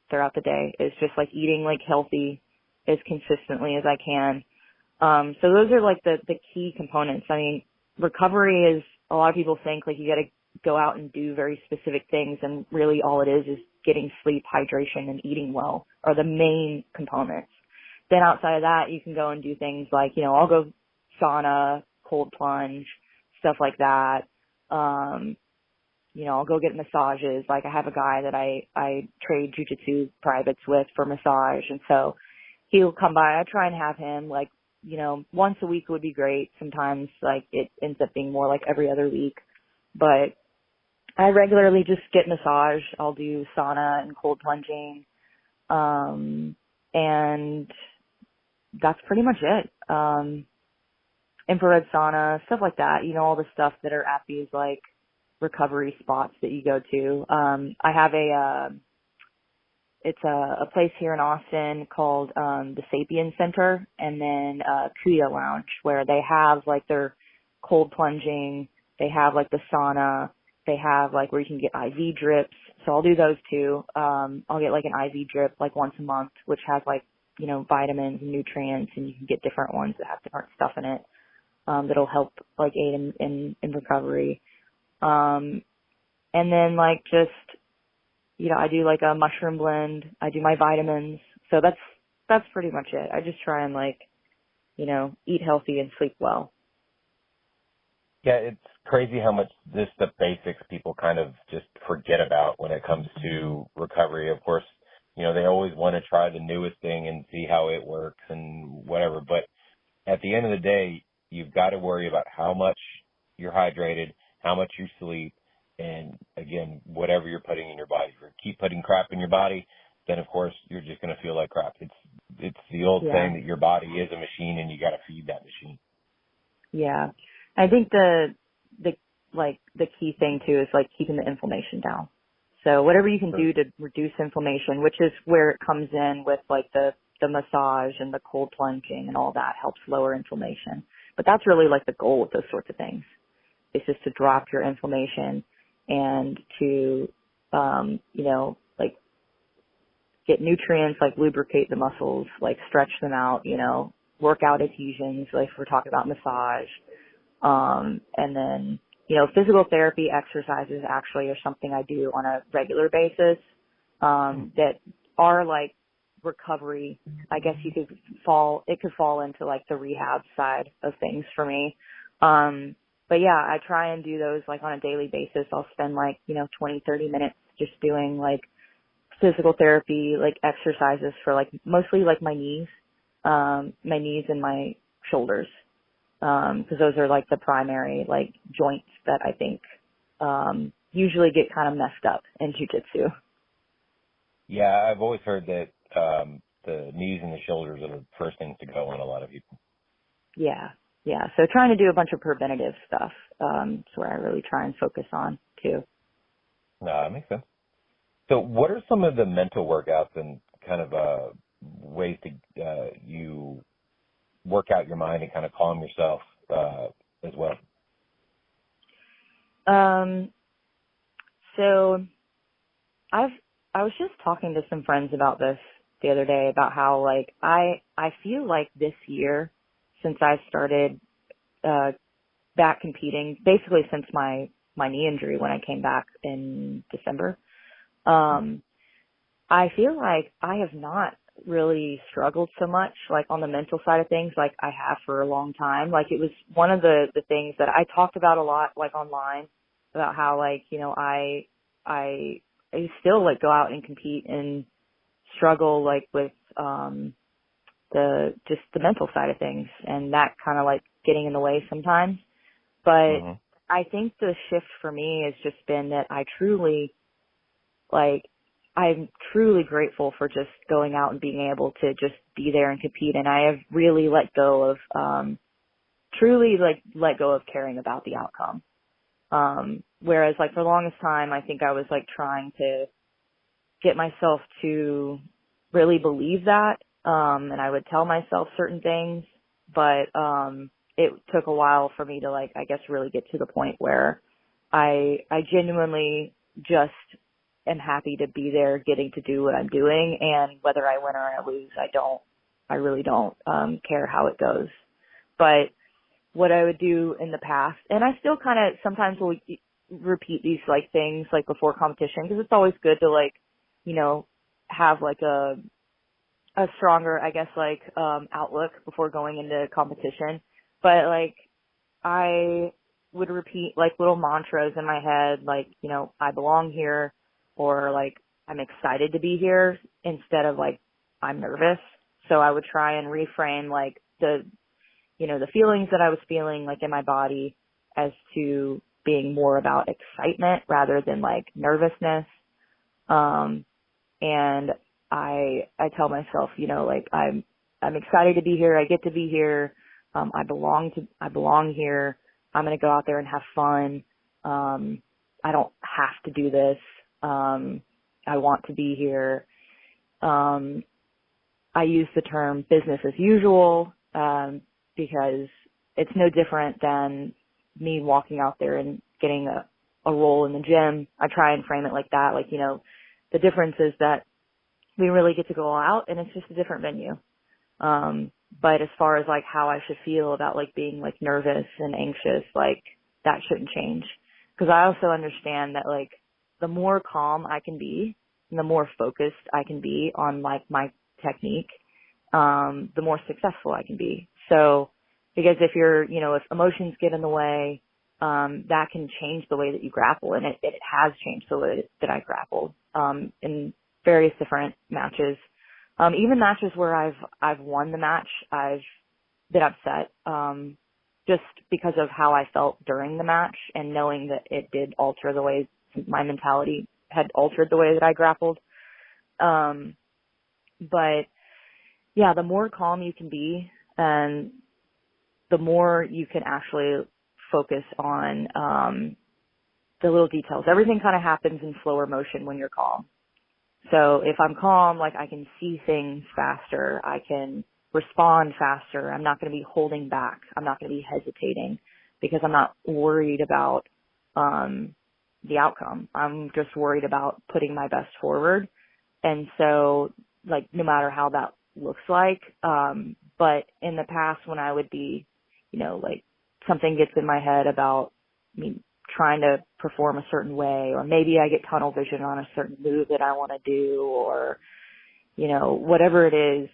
throughout the day is just like eating like healthy as consistently as I can. So those are like the key components. I mean, recovery is, a lot of people think like you got to go out and do very specific things, and really all it is getting sleep, hydration, and eating well are the main components. Then outside of that, you can go and do things like, you know, I'll go sauna, cold plunge, stuff like that. You know, I'll go get massages. Like I have a guy that I trade jujitsu privates with for massage. And so he'll come by. I try and have him like, you know, once a week would be great. Sometimes like it ends up being more like every other week, but I regularly just get massage. I'll do sauna and cold plunging. And that's pretty much it. Infrared sauna, stuff like that, you know, all the stuff that are at these like recovery spots that you go to. I have it's a place here in Austin called, the Sapien Center, and then, Kuya Lounge, where they have like their cold plunging, they have like the sauna, they have like where you can get IV drips. So I'll do those too. I'll get like an IV drip like once a month, which has like, you know, vitamins and nutrients, and you can get different ones that have different stuff in it, that'll help like aid in recovery. And then like just, you know, I do like a mushroom blend. I do my vitamins. So that's pretty much it. I just try and like, you know, eat healthy and sleep well. Yeah, it's crazy how much the basics people kind of just forget about when it comes to recovery. Of course, you know, they always want to try the newest thing and see how it works and whatever. But at the end of the day, you've got to worry about how much you're hydrated, how much you sleep, and again, whatever you're putting in your body. If you keep putting crap in your body, then of course you're just going to feel like crap. It's the old saying that your body is a machine and you got to feed that machine. Yeah. I think the key thing too is like keeping the inflammation down. So whatever you can do to reduce inflammation, which is where it comes in with like the massage and the cold plunging and all that helps lower inflammation. But that's really like the goal with those sorts of things. It's just to drop your inflammation and to, you know, like get nutrients, like lubricate the muscles, like stretch them out, you know, work out adhesions, like if we're talking about massage. And then, you know, physical therapy exercises actually are something I do on a regular basis, that are like recovery. I guess it could fall into like the rehab side of things for me. But yeah, I try and do those like on a daily basis. I'll spend like, you know, 20, 30 minutes just doing like physical therapy, like exercises for like mostly like my knees and my shoulders. Cause those are like the primary like joints that I think, usually get kind of messed up in jiu-jitsu. Yeah. I've always heard that, the knees and the shoulders are the first things to go on a lot of people. Yeah. Yeah. So trying to do a bunch of preventative stuff, is where I really try and focus on too. No, that makes sense. So what are some of the mental workouts and kind of, ways to, you work out your mind and kind of calm yourself, as well? So I was just talking to some friends about this the other day about how like I feel like this year since I started back competing, basically since my knee injury when I came back in December, I feel like I have not really struggled so much like on the mental side of things like I have for a long time. Like it was one of the things that I talked about a lot like online about how like, you know, I still like go out and compete and struggle like with the mental side of things, and that kind of like getting in the way sometimes. But I think the shift for me has just been that I'm truly grateful for just going out and being able to just be there and compete. And I have really let go of caring about the outcome. Whereas like for the longest time, I think I was like trying to get myself to really believe that. And I would tell myself certain things, but, it took a while for me to like, I guess really get to the point where I genuinely just am happy to be there getting to do what I'm doing. And whether I win or I lose, I really don't care how it goes. But what I would do in the past, and I still kind of sometimes will repeat these like things like before competition, because it's always good to like, you know, have like a stronger, I guess, like outlook before going into competition. But like I would repeat like little mantras in my head, like, you know, I belong here, or like I'm excited to be here, instead of like I'm nervous. So I would try and reframe like the feelings that I was feeling like in my body as to being more about excitement rather than like nervousness. And I tell myself, you know, like I'm excited to be here. I get to be here. I belong here. I'm going to go out there and have fun. I don't have to do this. I want to be here. I use the term business as usual, because it's no different than me walking out there and getting a role in the gym. I try and frame it like that. Like, you know, the difference is that we really get to go all out and it's just a different venue. But as far as like how I should feel about like being like nervous and anxious, like that shouldn't change. Cause I also understand that like the more calm I can be and the more focused I can be on like my technique, the more successful I can be. So because if if emotions get in the way, that can change the way that you grapple. And it has changed the way that I grappled, in various different matches. Even matches where I've won the match, I've been upset, just because of how I felt during the match, and knowing that it did alter the way my mentality had altered the way that I grappled. But yeah, the more calm you can be, and the more you can actually focus on, the little details. Everything kind of happens in slower motion when you're calm. So if I'm calm, like I can see things faster, I can respond faster. I'm not going to be holding back. I'm not going to be hesitating, because I'm not worried about the outcome. I'm just worried about putting my best forward. And so like no matter how that looks like, but in the past when I would be, like something gets in my head about me trying to perform a certain way, or maybe I get tunnel vision on a certain move that I want to do, or, whatever it is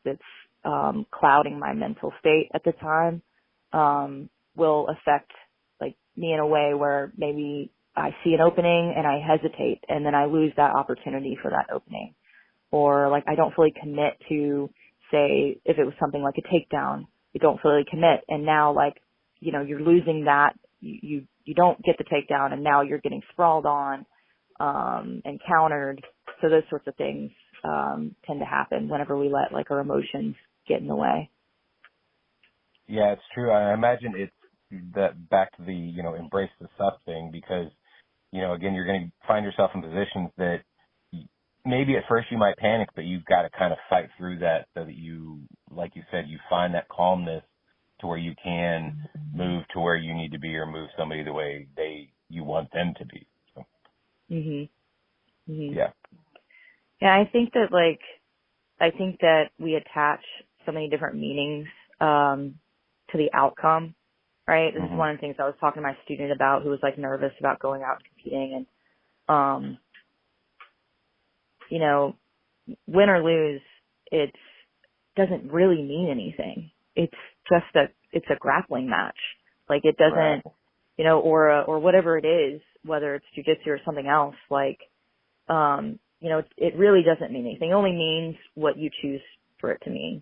that's clouding my mental state at the time, will affect like me in a way where maybe I see an opening and I hesitate, and then I lose that opportunity for that opening. Or like I don't fully commit to, say, if it was something like a takedown, you don't fully commit, and now like, you're losing that, you don't get the takedown, and now you're getting sprawled on, and countered. So those sorts of things, tend to happen whenever we let like our emotions get in the way. Yeah, it's true. I imagine it's that back to the, embrace the suck thing, because, again, you're going to find yourself in positions that maybe at first you might panic, but you've got to kind of fight through that so that you, like you said, you find that calmness to where you can move to where you need to be, or move somebody the way you want them to be. So. Yeah. Yeah, I think that we attach so many different meanings to the outcome, right? This is one of the things I was talking to my student about, who was like nervous about going out and competing, and win or lose, it doesn't really mean anything. It's just a grappling match. Like it doesn't, right. Or whatever it is, whether it's jujitsu or something else, like, it really doesn't mean anything. It only means what you choose for it to mean.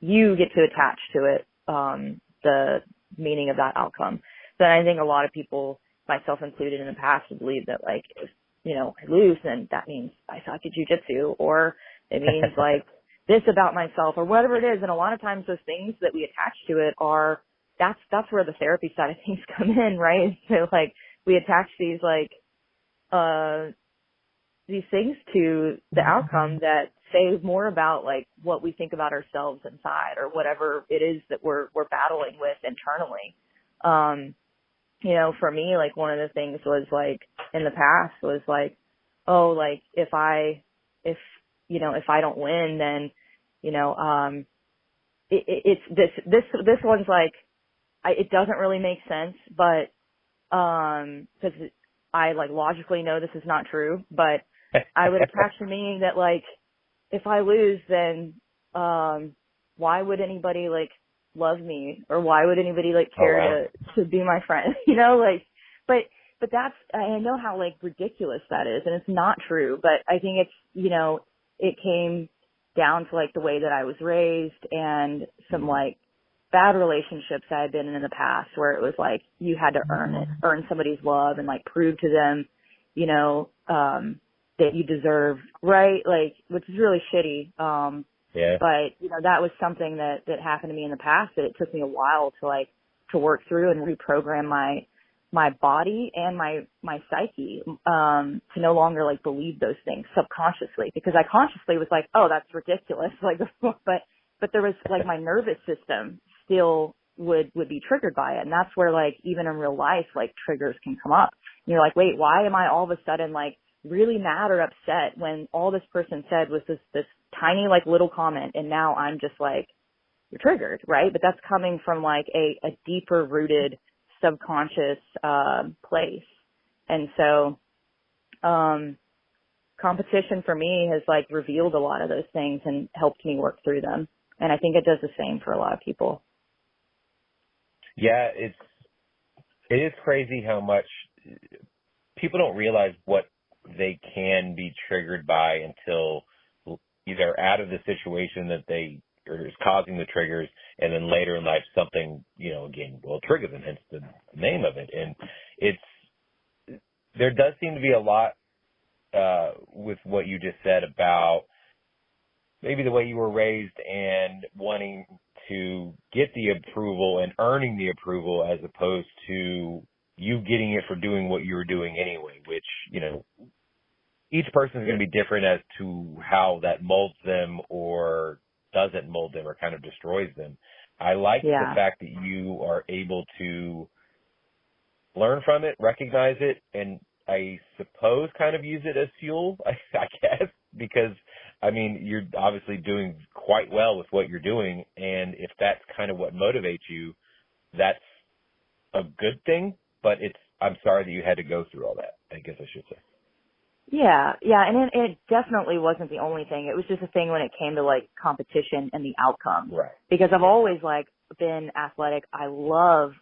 You get to attach to it, the meaning of that outcome. But I think a lot of people, myself included in the past, believe that like, if, I lose, then that means I suck at jujitsu, or it means like this about myself, or whatever it is. And a lot of times those things that we attach to it that's where the therapy side of things come in, right? So like we attach these like, these things to the outcome that say more about like what we think about ourselves inside, or whatever it is that we're battling with internally. for me, like one of the things was like in the past was like, oh, like if I don't win, then, it's this one's like, it doesn't really make sense, but, cause I like logically know this is not true, but I would attach the meaning that like, if I lose, then, why would anybody like love me, or why would anybody like care to be my friend? Like, but that's, I know how like ridiculous that is, and it's not true, but I think it's, it came down to like the way that I was raised and some like bad relationships I had been in the past where it was like you had to earn somebody's love and like prove to them, that you deserve, right? Like, which is really shitty. Yeah. But, that was something that happened to me in the past that it took me a while to work through and reprogram my body and my psyche, to no longer like believe those things subconsciously, because I consciously was like, oh, that's ridiculous. Like, but there was like my nervous system still would be triggered by it. And that's where like, even in real life, like triggers can come up. And you're like, wait, why am I all of a sudden like really mad or upset when all this person said was this tiny like little comment, and now I'm just like, you're triggered, right? But that's coming from like a deeper rooted subconscious place. And so competition for me has like revealed a lot of those things and helped me work through them. And I think it does the same for a lot of people. Yeah, it is crazy how much people don't realize what they can be triggered by until either out of the situation that they or is causing the triggers, and then later in life something, again, will trigger them, hence the name of it. And there does seem to be a lot with what you just said about maybe the way you were raised and wanting to get the approval and earning the approval, as opposed to you getting it for doing what you were doing anyway, which, each person is going to be different as to how that molds them or doesn't mold them or kind of destroys them. I like the fact that you are able to learn from it, recognize it, and I suppose kind of use it as fuel, I guess, because, you're obviously doing quite well with what you're doing, and if that's kind of what motivates you, that's a good thing, but I'm sorry that you had to go through all that, I guess I should say. Yeah, and it definitely wasn't the only thing. It was just a thing when it came to like competition and the outcome. Right. Because I've always like been athletic. I love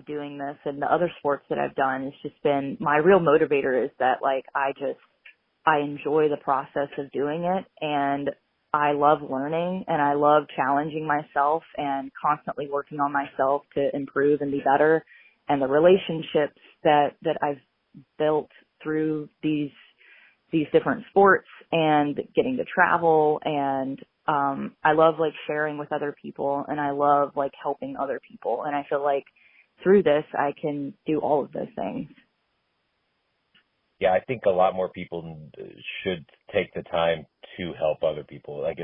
doing this, and the other sports that I've done, it's just been my real motivator is that like I enjoy the process of doing it, and I love learning, and I love challenging myself and constantly working on myself to improve and be better. And the relationships that I've built through these different sports and getting to travel, and I love like sharing with other people, and I love like helping other people, and I feel like through this I can do all of those things. Yeah, I think a lot more people should take the time to help other people. Like,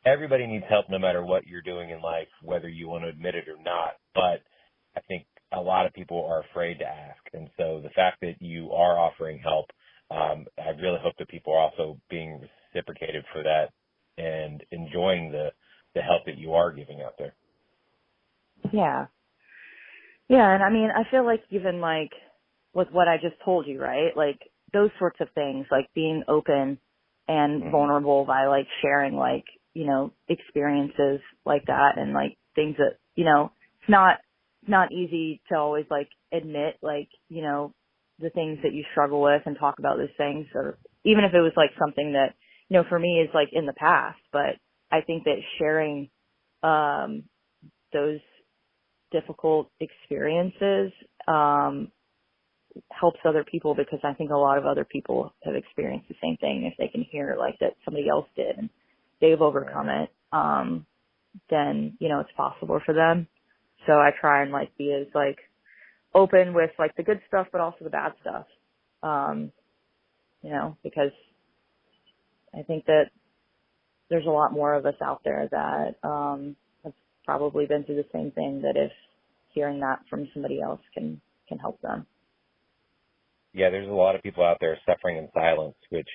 everybody needs help no matter what you're doing in life, whether you want to admit it or not. But I think a lot of people are afraid to ask. And so the fact that you are offering help, I really hope that people are also being reciprocated for that and enjoying the help that you are giving out there. Yeah. Yeah, and I feel like even like with what I just told you, right? Like those sorts of things, like being open and vulnerable by like sharing like, experiences like that, and like things that, it's not easy to always like admit like, the things that you struggle with and talk about those things, or even if it was like something that, for me is like in the past, but I think that sharing, those difficult experiences, helps other people, because I think a lot of other people have experienced the same thing. If they can hear like that somebody else did and they've overcome it, then, it's possible for them. So I try and like be as like open with like the good stuff, but also the bad stuff. Because I think that there's a lot more of us out there that, have probably been through the same thing, that hearing that from somebody else can help them. Yeah, there's a lot of people out there suffering in silence, which